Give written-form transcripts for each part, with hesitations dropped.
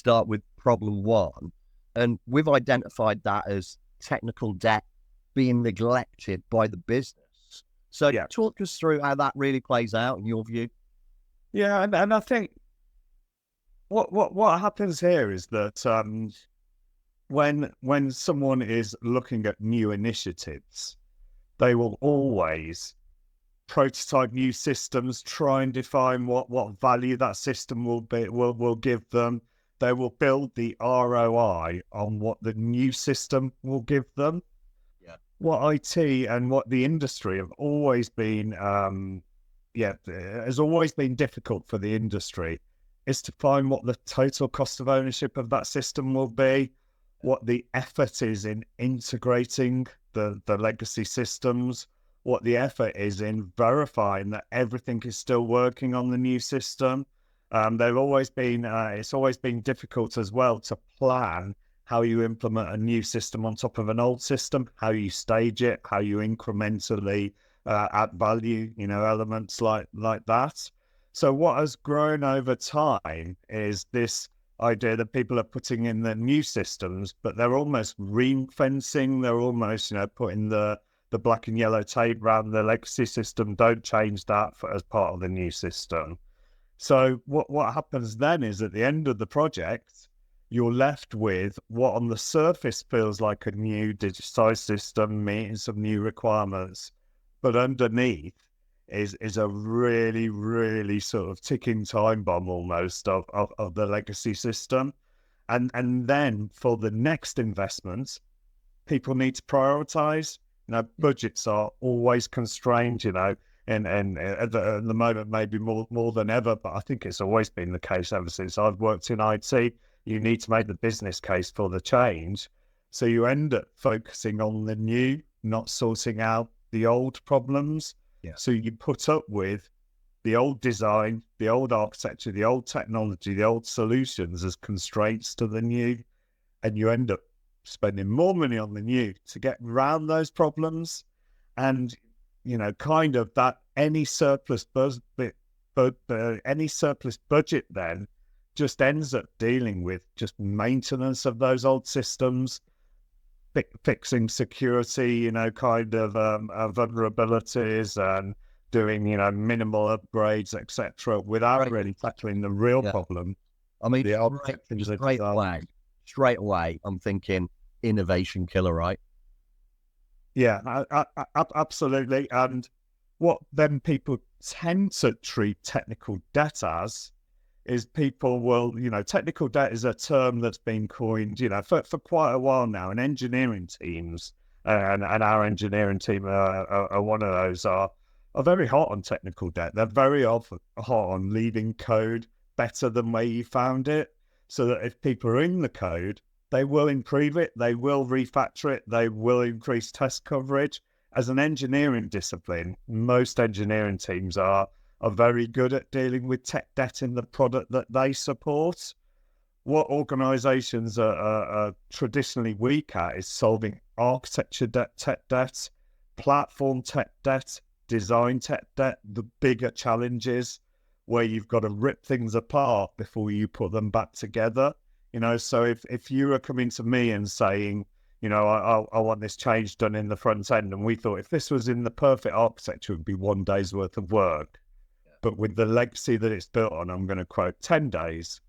start with problem one. And we've identified that as technical debt being neglected by the business. So talk us through how that really plays out in your view. Yeah, and I think what happens here is that when someone is looking at new initiatives, they will always prototype new systems, try and define what value that system will give them. They will build the ROI on what the new system will give them. Yeah. What IT and what the industry have always been, has always been difficult for the industry, is to find what the total cost of ownership of that system will be, what the effort is in integrating the legacy systems, what the effort is in verifying that everything is still working on the new system. They've always been, it's always been difficult as well to plan how you implement a new system on top of an old system, how you stage it, how you incrementally add value, elements like that. So what has grown over time is this idea that people are putting in the new systems, but they're almost ring fencing. They're almost, putting the black and yellow tape around the legacy system. Don't change that as part of the new system. So what happens then is at the end of the project, you're left with what on the surface feels like a new digitized system meeting some new requirements, but underneath is a really, really sort of ticking time bomb almost of the legacy system. And then for the next investment, people need to prioritize. Budgets are always constrained, and at the moment, maybe more than ever, but I think it's always been the case ever since I've worked in IT. You need to make the business case for the change. So you end up focusing on the new, not sorting out the old problems. Yeah. So you put up with the old design, the old architecture, the old technology, the old solutions as constraints to the new, and you end up spending more money on the new to get around those problems. And kind of that any surplus budget then just ends up dealing with just maintenance of those old systems, fixing security, kind of vulnerabilities, and doing, minimal upgrades, etc., without really tackling the real problem. I mean, straight away, I'm thinking innovation killer, right? Yeah, absolutely. And what then people tend to treat technical debt as is people will, technical debt is a term that's been coined, for quite a while now. And engineering teams, and our engineering team are one of those, are very hot on technical debt. They're very hot on leaving code better than where you found it, so that if people are in the code, they will improve it, they will refactor it, they will increase test coverage. As an engineering discipline, most engineering teams are very good at dealing with tech debt in the product that they support. What organizations are traditionally weak at is solving architecture debt, tech debt, platform tech debt, design tech debt, the bigger challenges where you've got to rip things apart before you put them back together. So if you were coming to me and saying, I want this change done in the front end, and we thought if this was in the perfect architecture, it would be 1 day's worth of work. Yeah. But with the legacy that it's built on, I'm going to quote 10 days.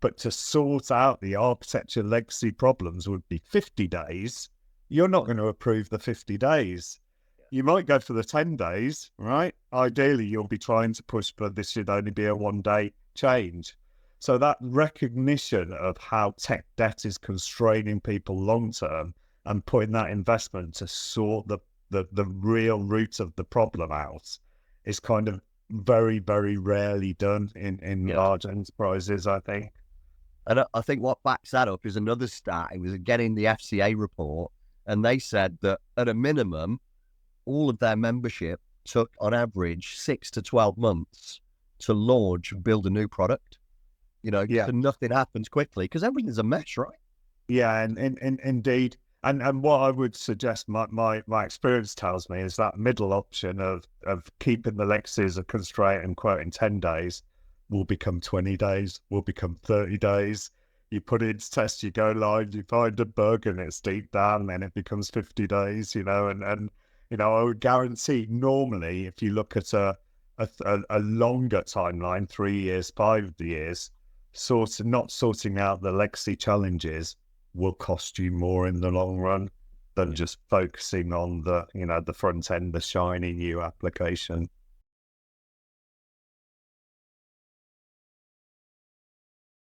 But to sort out the architecture legacy problems would be 50 days. You're not going to approve the 50 days. Yeah. You might go for the 10 days, right? Ideally, you'll be trying to push for this should only be a 1 day change. So that recognition of how tech debt is constraining people long term and putting that investment to sort the real root of the problem out is kind of very, very rarely done in large enterprises, I think. And I think what backs that up is another stat. It was getting the FCA report, and they said that at a minimum, all of their membership took on average 6 to 12 months to launch and build a new product. So nothing happens quickly because everything's a mess, right? Yeah, and indeed. And what I would suggest, my experience tells me, is that middle option of keeping the legacy as a constraint and quoting 10 days will become 20 days, will become 30 days. you put it into test, you go live, you find a bug and it's deep down, then it becomes 50 days, and I would guarantee normally if you look at a longer timeline, 3 years, 5 years, not sorting out the legacy challenges will cost you more in the long run than just focusing on the front end, the shiny new application.